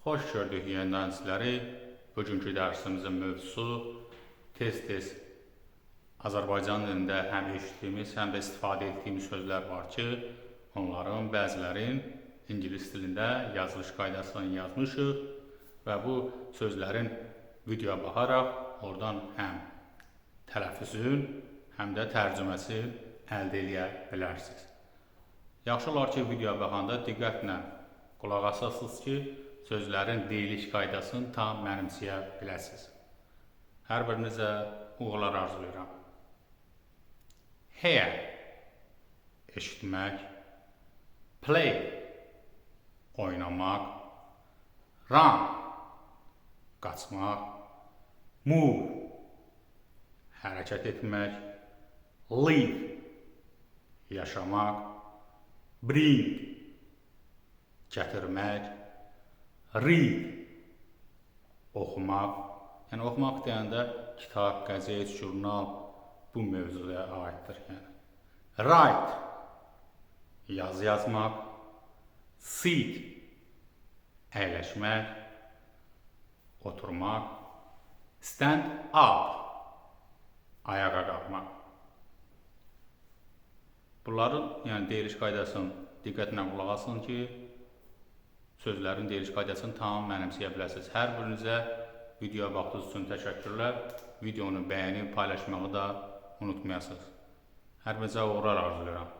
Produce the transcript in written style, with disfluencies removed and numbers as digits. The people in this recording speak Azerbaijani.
Xoş gördük yenidən sizləri. Bugünkü dərsimizin mövzusu tez-tez Azərbaycan dilində həm eşitdiyimiz, həm də istifadə etdiyimiz sözlər var ki, onların bəzilərin ingilis dilində yazılış qaydasını yazmışıq və bu sözlərin videoya baxaraq oradan həm tələffüzün, həm də tərcüməsini əldə edə bilərsiniz. Yaxşı olar ki, videoya baxanda diqqətlə qulaq asasınız ki, sözlərin deyiliş qaydasını tam mənimsəyə biləsiniz. Hər birinizə uğurlar arzulayıram. Hear, eşitmək. Play, oynamaq. Run, qaçmaq. Move, hərəkət etmək. Live, yaşamaq. Bring, gətirmək. Read, oxumaq. Yəni oxumaq deyəndə kitab, qəzet, jurnal bu mövzuya aiddir. Write, yazı yazmaq. Sit, əyləşmək, oturmaq. Stand up, ayağa qalxmaq. Bunların deyiliş qaydasını diqqətlə qulaq asın ki, sözlərin deyiliş qaydasını tam mənimsəyə biləsiniz. Hər birinizə videoya baxdığınız üçün təşəkkürlər. Videonu bəyənib paylaşmağı da unutmayasınız. Hər birinizə uğurlar arzulayıram.